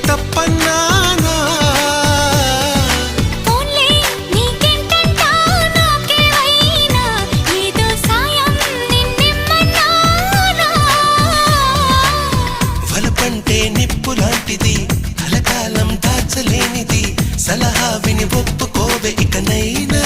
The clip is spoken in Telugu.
తప్పన్నానా వలపంటే నిప్పు లాంటిది కలకాలం దాచలేనిది సలహా విని ఒప్పుకోవే ఇకనైనా